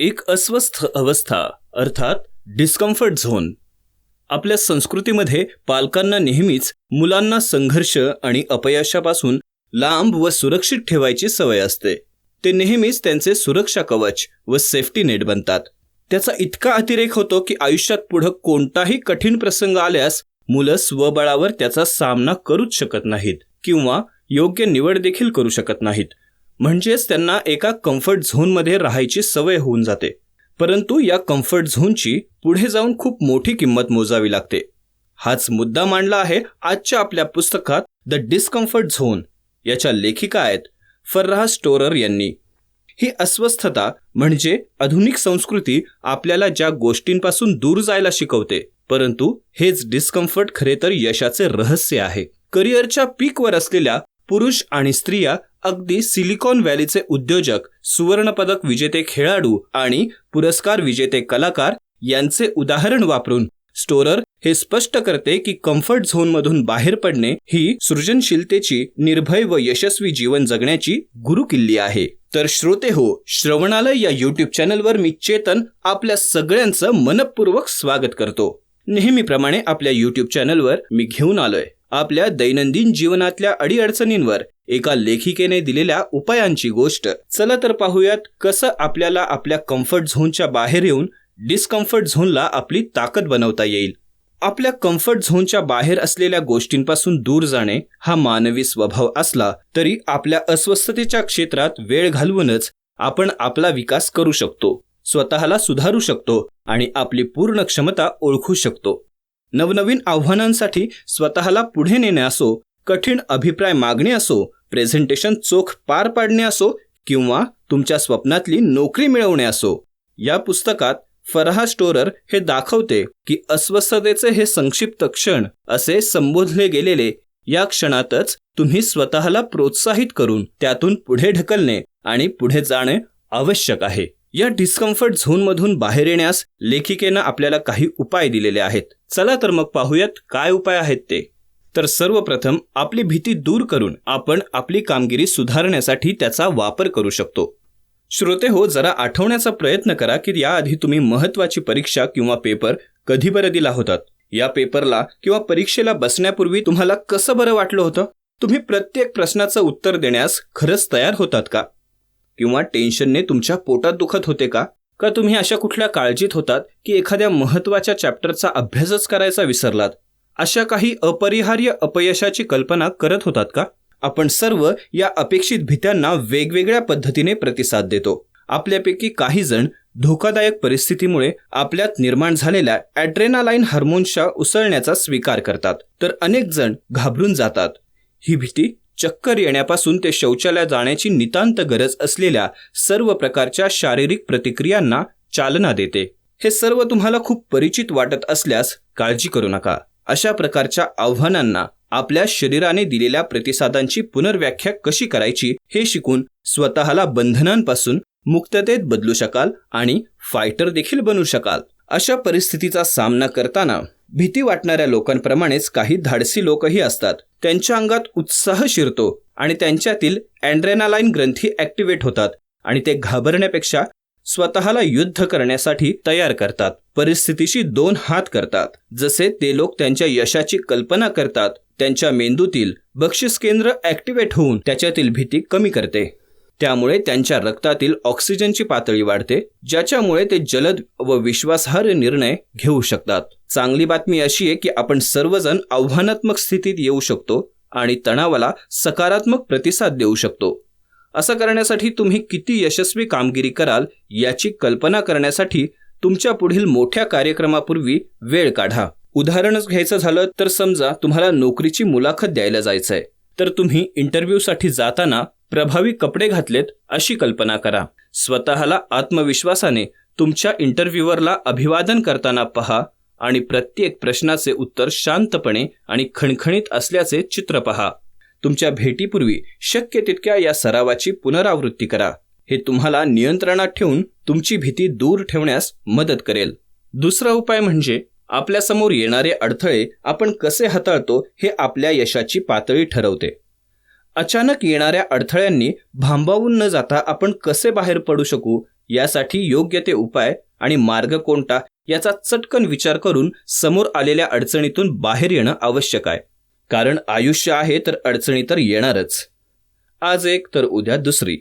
एक अस्वस्थ अवस्था अर्थात डिस्कम्फर्ट झोन. आपल्या संस्कृतीमध्ये पालकांना नेहमीच मुलांना संघर्ष आणि अपयशापासून लांब व सुरक्षित ठेवायची सवय असते. ते नेहमीच त्यांचे सुरक्षा कवच व सेफ्टी नेट बनतात. त्याचा इतका अतिरेक होतो की आयुष्यात पुढे कोणताही कठीण प्रसंग आल्यास मुलं स्वबळावर त्याचा सामना करूच शकत नाहीत किंवा योग्य निवड देखील करू शकत नाहीत. म्हणजेच त्यांना एका कम्फर्ट झोनमध्ये राहायची सवय होऊन जाते. परंतु या कम्फर्ट झोनची पुढे जाऊन खूप मोठी किंमत मोजावी लागते. हाच मुद्दा मांडला आहे आजच्या आपल्या पुस्तकात द डिस्कम्फर्ट झोन. याच्या लेखिका आहेत फर्राह स्टोरर यांनी. ही अस्वस्थता म्हणजे आधुनिक संस्कृती आपल्याला ज्या गोष्टींपासून दूर जायला शिकवते, परंतु हेच डिस्कम्फर्ट खरे तर यशाचे रहस्य आहे. करिअरच्या पीकवर असलेल्या पुरुष आणि स्त्रिया, अगदी सिलिकॉन व्हॅलीचे उद्योजक, सुवर्णपदक विजेते खेळाडू आणि पुरस्कार विजेते कलाकार यांचे उदाहरण वापरून स्टोरर हे स्पष्ट करते की कम्फर्ट झोनमधून बाहेर पडणे ही सृजनशीलतेची, निर्भय व यशस्वी जीवन जगण्याची गुरुकिल्ली आहे. तर श्रोते हो, श्रवणालय या यूट्यूब चॅनलवर मी चेतन आपल्या सगळ्यांचं मनपूर्वक स्वागत करतो. नेहमीप्रमाणे आपल्या यूट्यूब चॅनलवर मी घेऊन आलोय आपल्या दैनंदिन जीवनातल्या अडीअडचणींवर एका लेखिकेने दिलेल्या उपायांची गोष्ट. चला तर पाहूयात कसं आपल्याला आपल्या कम्फर्ट झोनच्या बाहेर येऊन डिस्कम्फर्ट झोनला आपली ताकद बनवता येईल. आपल्या कम्फर्ट झोनच्या बाहेर असलेल्या गोष्टींपासून दूर जाणे हा मानवी स्वभाव असला तरी आपल्या अस्वस्थतेच्या क्षेत्रात वेळ घालवूनच आपण आपला विकास करू शकतो, स्वतःला सुधारू शकतो आणि आपली पूर्ण क्षमता ओळखू शकतो. नवनवीन आव्हानांसाठी स्वतःला पुढे नेणे असो, कठीण अभिप्राय मागणे असो, प्रेझेंटेशन चोख पार पाडणे असो किंवा तुमच्या स्वप्नातली नोकरी मिळवणे असो, या पुस्तकात फर्राह स्टोरर हे दाखवते की अस्वस्थतेचे हे संक्षिप्त क्षण असे संबोधले गेलेले या क्षणातच तुम्ही स्वतःला प्रोत्साहित करून त्यातून पुढे ढकलणे आणि पुढे जाणे आवश्यक आहे. या डिस्कम्फर्ट झोनमधून बाहेर येण्यास लेखिकेनं आपल्याला काही उपाय दिलेले आहेत. चला तर मग पाहूयात काय उपाय आहेत ते. तर सर्वप्रथम आपली भीती दूर करून आपण आपली कामगिरी सुधारण्यासाठी त्याचा वापर करू शकतो. श्रोते हो, जरा आठवण्याचा प्रयत्न करा की याआधी तुम्ही महत्त्वाची परीक्षा किंवा पेपर कधी बरं दिला होतात. या पेपरला किंवा परीक्षेला बसण्यापूर्वी तुम्हाला कसं बरं वाटलं होतं? तुम्ही प्रत्येक प्रश्नाचं उत्तर देण्यास खरंच तयार होतात का? किंवा टेन्शनने तुमच्या पोटात दुखत होते का? का तुम्ही अशा कुठल्या काळजीत होतात की एखाद्या महत्त्वाच्या चॅप्टरचा अभ्यासच करायचा विसरलात? अशा काही अपरिहार्य अपयशाची कल्पना करत होतात का? आपण सर्व या अपेक्षित भीत्यांना वेगवेगळ्या पद्धतीने प्रतिसाद देतो. आपल्यापैकी काही जण धोकादायक परिस्थितीमुळे आपल्यात निर्माण झालेल्या ॲड्रेनालाईन हार्मोन्सच्या उसळण्याचा स्वीकार करतात, तर अनेक जण घाबरून जातात. ही भीती चक्कर येण्यापासून ते शौचालयात जाण्याची नितांत गरज असलेल्या सर्व प्रकारच्या शारीरिक प्रतिक्रियांना चालना देते. हे सर्व तुम्हाला खूप परिचित वाटत असल्यास काळजी करू नका. अशा प्रकारच्या आव्हानांना आपल्या शरीराने दिलेल्या प्रतिसादांची पुनर्व्याख्या कशी करायची हे शिकून स्वतःला बंधनांपासून मुक्ततेत बदलू शकाल आणि फायटर देखील बनू शकाल. अशा परिस्थितीचा सामना करताना भीती वाटणाऱ्या लोकांप्रमाणेच काही धाडसी लोकही असतात. त्यांच्या अंगात उत्साह शिरतो आणि त्यांच्यातील ॲड्रेनालाईन ग्रंथी ॲक्टिवेट होतात आणि ते घाबरण्यापेक्षा स्वतःला युद्ध करण्यासाठी तयार करतात. परिस्थितीशी दोन हात करतात. जसे ते लोक त्यांच्या यशाची कल्पना करतात, त्यांच्या मेंदूतील बक्षीस केंद्र ॲक्टिवेट होऊन त्याच्यातील भीती कमी करते. त्यामुळे त्यांच्या रक्तातील ऑक्सिजनची पातळी वाढते, ज्याच्यामुळे ते जलद व विश्वासार्ह निर्णय घेऊ शकतात. चांगली बातमी अशी आहे की आपण सर्वजण आव्हानात्मक स्थितीत येऊ शकतो आणि तणावाला सकारात्मक प्रतिसाद देऊ शकतो. असं करण्यासाठी तुम्ही किती यशस्वी कामगिरी कराल याची कल्पना करण्यासाठी तुमच्या पुढील मोठ्या कार्यक्रमापूर्वी वेळ काढा. उदाहरणच घ्यायचं झालं तर समजा तुम्हाला नोकरीची मुलाखत द्यायला जायचं आहे, तर तुम्ही इंटरव्ह्यूसाठी जाताना प्रभावी कपडे घातलेत अशी कल्पना करा. स्वतःला आत्मविश्वासाने तुमच्या इंटरव्ह्यूअरला अभिवादन करताना पहा आणि प्रत्येक प्रश्नाचे उत्तर शांतपणे आणि खणखणीत असल्याचे चित्र पहा. तुमच्या भेटीपूर्वी शक्य तितक्या या सरावाची पुनरावृत्ती करा. हे तुम्हाला नियंत्रणात ठेवून तुमची भीती दूर ठेवण्यास मदत करेल. दुसरा उपाय म्हणजे आपल्यासमोर येणारे अडथळे आपण कसे हाताळतो हे आपल्या यशाची पातळी ठरवते. अचानक येणाऱ्या अडथळ्यांनी भांबावून न जाता आपण कसे बाहेर पडू शकू यासाठी योग्य ते उपाय आणि मार्ग कोणता याचा चटकन विचार करून समोर आलेल्या अडचणीतून बाहेर येणं आवश्यक आहे. कारण आयुष्य आहे तर अडचणी तर येणारच. आज एक तर उद्या दुसरी.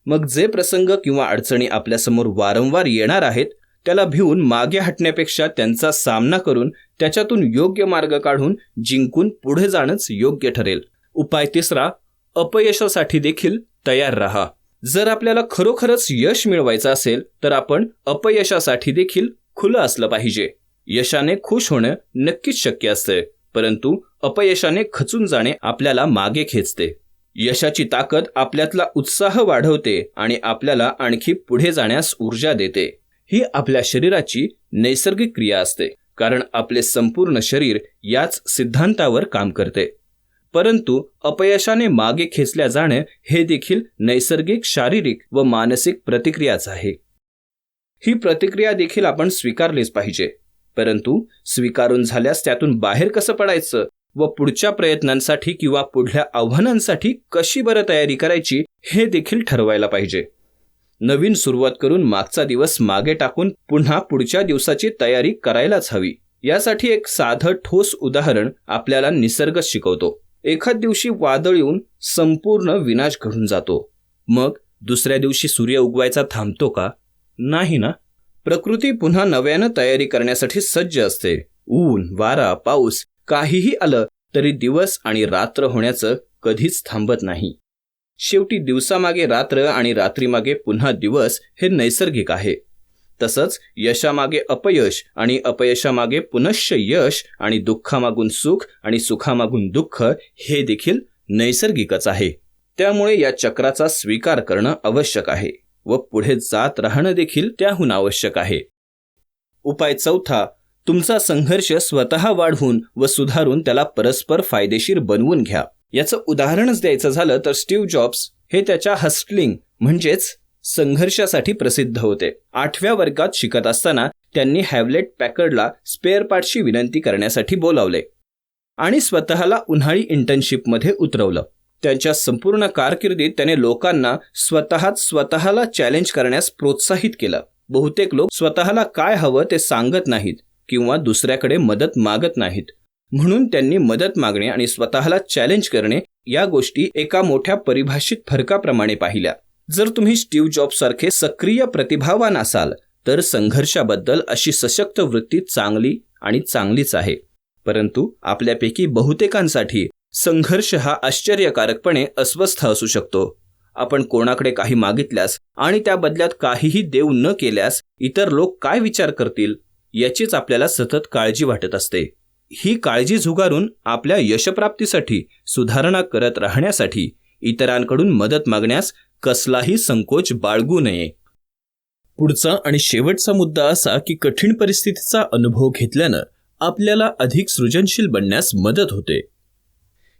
मग जे प्रसंग किंवा अडचणी आपल्यासमोर वारंवार येणार आहेत त्याला भिवून मागे हटण्यापेक्षा त्यांचा सामना करून त्याच्यातून योग्य मार्ग काढून जिंकून पुढे जाणंच योग्य ठरेल. उपाय तिसरा, अपयशासाठी देखील तयार राहा. जर आपल्याला खरोखरच यश मिळवायचं असेल तर आपण अपयशासाठी देखील खुलं असलं पाहिजे. यशाने खुश होणं नक्कीच शक्य असते, परंतु अपयशाने खचून जाणे आपल्याला मागे खेचते. यशाची ताकद आपल्यातला उत्साह वाढवते आणि आपल्याला आणखी पुढे जाण्यास ऊर्जा देते. ही आपल्या शरीराची नैसर्गिक क्रिया असते, कारण आपले संपूर्ण शरीर याच सिद्धांतावर काम करते. परंतु अपयशाने मागे खेचल्या जाणं हे देखील नैसर्गिक शारीरिक व मानसिक प्रतिक्रियाच आहे. ही प्रतिक्रिया देखील आपण स्वीकारलीच पाहिजे. परंतु स्वीकारून झाल्यास त्यातून बाहेर कसं पडायचं व पुढच्या प्रयत्नांसाठी किंवा पुढल्या आव्हानांसाठी कशी बरं तयारी करायची हे देखील ठरवायला पाहिजे. नवीन सुरुवात करून मागचा दिवस मागे टाकून पुन्हा पुढच्या दिवसाची तयारी करायलाच हवी. यासाठी एक साधं ठोस उदाहरण आपल्याला निसर्ग शिकवतो. एखाद दिवशी वादळ येऊन संपूर्ण विनाश घडून जातो. मग दुसऱ्या दिवशी सूर्य उगवायचा थांबतो का? नाही ना. प्रकृती पुन्हा नव्यानं तयारी करण्यासाठी सज्ज असते. ऊन, वारा, पाऊस काहीही आलं तरी दिवस आणि रात्र होण्याचं कधीच थांबत नाही. शेवटी दिवसामागे रात्र आणि रात्रीमागे पुन्हा दिवस हे नैसर्गिक आहे. तसंच यशामागे अपयश आणि अपयशामागे पुनश्च यश आणि दुःखामागून सुख आणि सुखामागून दुःख हे देखील नैसर्गिकच आहे. त्यामुळे या चक्राचा स्वीकार करणं आवश्यक आहे व पुढे जात राहणं देखील त्याहून आवश्यक आहे. उपाय चौथा, तुमचा संघर्ष स्वतः वाढवून व सुधारून त्याला परस्पर फायदेशीर बनवून घ्या. याचं उदाहरणच द्यायचं झालं तर स्टीव्ह जॉब्स हे त्याच्या हस्टलिंग म्हणजेच संघर्षासाठी प्रसिद्ध होते. 8व्या वर्गात शिकत असताना त्यांनी हॅवलेट पॅकर्डला स्पेअर पार्टची विनंती करण्यासाठी बोलावले आणि स्वतःला उन्हाळी इंटर्नशिपमध्ये उतरवलं. त्यांच्या संपूर्ण कारकिर्दीत त्याने लोकांना स्वतःला चॅलेंज करण्यास प्रोत्साहित केलं. बहुतेक लोक स्वतःला काय हवं ते सांगत नाहीत किंवा दुसऱ्याकडे मदत मागत नाहीत. म्हणून त्यांनी मदत मागणे आणि स्वतःला चॅलेंज करणे या गोष्टी एका मोठ्या परिभाषित फरकाप्रमाणे पाहिल्या. जर तुम्ही स्टीव्ह जॉब्स सारखे सक्रिय प्रतिभावान असाल तर संघर्षाबद्दल अशी सशक्त वृत्ती चांगली आणि चांगलीच आहे. परंतु आपल्यापैकी बहुतेकांसाठी संघर्ष हा आश्चर्यकारकपणे अस्वस्थ असू शकतो. आपण कोणाकडे काही मागितल्यास आणि त्या बदल्यात काहीही देऊ न केल्यास इतर लोक काय विचार करतील याचीच आपल्याला सतत काळजी वाटत असते. ही काळजी झुगारून आपल्या यशप्राप्तीसाठी सुधारणा करत राहण्यासाठी इतरांकडून मदत मागण्यास कसलाही संकोच बाळगू नये. पुढचा आणि शेवटचा मुद्दा असा की कठीण परिस्थितीचा अनुभव घेतल्यानं आपल्याला अधिक सृजनशील बनण्यास मदत होते.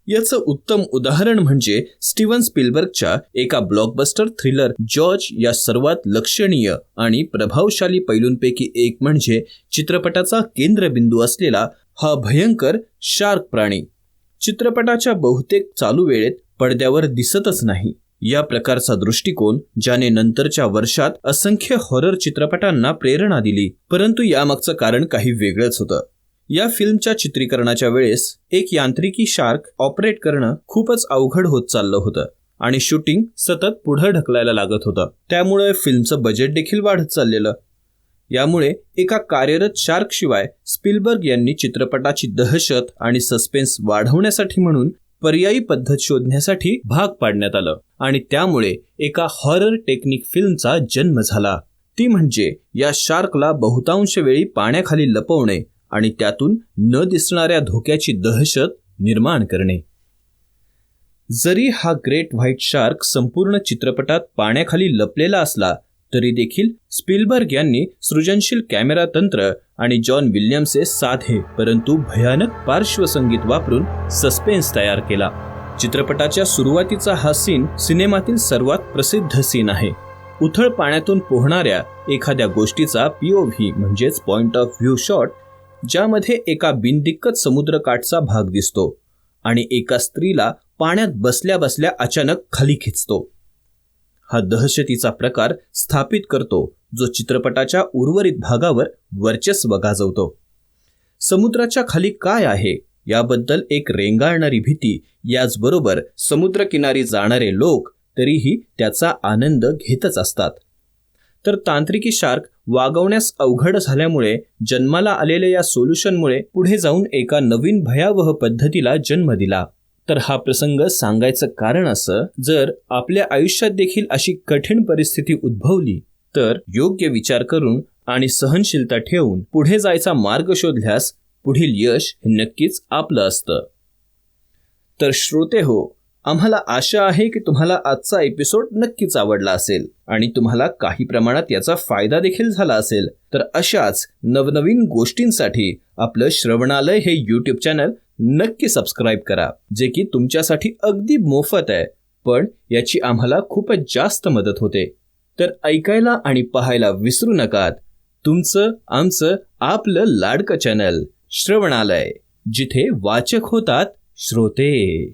याचं उत्तम उदाहरण म्हणजे स्टीव्हन स्पीलबर्गच्या एका ब्लॉकबस्टर थ्रिलर जॉर्ज या सर्वात लक्षणीय आणि प्रभावशाली पैलूंपैकी एक म्हणजे चित्रपटाचा केंद्रबिंदू असलेला हा भयंकर शार्क प्राणी. चित्रपटाच्या बहुतेक चालू वेळेत पडद्यावर दिसतच नाही. या प्रकारचा दृष्टिकोन ज्याने नंतरच्या वर्षात असंख्य हॉरर चित्रपटांना प्रेरणा दिली, परंतु यामागचं कारण काही वेगळंच होतं. या फिल्मच्या चित्रीकरणाच्या वेळेस एक यांत्रिकी शार्क ऑपरेट करणं खूपच अवघड होत चाललं होतं आणि शूटिंग सतत पुढे ढकलायला लागत होतं. त्यामुळे फिल्मचं बजेट देखील वाढत चाललेलं. यामुळे एका कार्यरत शार्क शिवाय स्पीलबर्ग यांनी चित्रपटाची दहशत आणि सस्पेन्स वाढवण्यासाठी म्हणून पर्यायी पद्धत शोधण्यासाठी भाग पाडण्यात आलं आणि त्यामुळे एका हॉरर टेक्निक फिल्मचा जन्म झाला. ती म्हणजे या शार्कला बहुतांश वेळी पाण्याखाली लपवणे आणि त्यातून न दिसणाऱ्या धोक्याची दहशत निर्माण करणे. जरी हा ग्रेट व्हाईट शार्क संपूर्ण चित्रपटात पाण्याखाली लपलेला असला तरी देखील स्पीलबर्ग यांनी सृजनशील कॅमेरा तंत्र आणि जॉन विल्यम्सचे साधे परंतु भयानक पार्श्वसंगीत वापरून सस्पेन्स तयार केला. चित्रपटाच्या सुरुवातीचा हा सीन सिनेमातील सर्वात प्रसिद्ध सीन आहे. उथळ पाण्यातून पोहणाऱ्या एखाद्या गोष्टीचा POV म्हणजेच पॉइंट ऑफ व्ह्यू शॉट, ज्यामध्ये एका बिनदिक्कत समुद्रकाठचा भाग दिसतो आणि एका स्त्रीला पाण्यात बसल्या बसल्या अचानक खाली खेचतो. हा दहशतीचा प्रकार स्थापित करतो जो चित्रपटाच्या उर्वरित भागावर वर्चस्व गाजवतो. समुद्राच्या खाली काय आहे याबद्दल एक रेंगाळणारी भीती, याचबरोबर समुद्रकिनारी जाणारे लोक तरीही त्याचा आनंद घेतच असतात. तर तांत्रिकी शार्क वागवण्यास अवघड झाल्यामुळे जन्माला आलेल्या या सोल्युशनमुळे पुढे जाऊन एका नवीन भयावह पद्धतीला जन्म दिला. तर हा प्रसंग सांगायचं कारण असं, जर आपल्या आयुष्यात देखील अशी कठीण परिस्थिती उद्भवली तर योग्य विचार करून आणि सहनशीलता ठेवून पुढे जायचा मार्ग शोधल्यास पुढील यश हे नक्कीच आपलं असतं. तर श्रोते हो, आम्हाला आशा आहे की तुम्हाला आजचा एपिसोड नक्कीच आवडला असेल आणि तुम्हाला काही प्रमाणात याचा फायदा देखील झाला असेल. तर अशाच नवनवीन गोष्टींसाठी आपलं श्रवणालय हे यूट्यूब चॅनल नक्की सबस्क्राईब करा, जे की तुमच्यासाठी अगदी मोफत आहे, पण याची आम्हाला खूपच जास्त मदत होते. तर ऐकायला आणि पाहायला विसरू नकात तुमचं, आमचं, आपलं लाडकं चॅनल श्रवणालय, जिथे वाचक होतात श्रोते.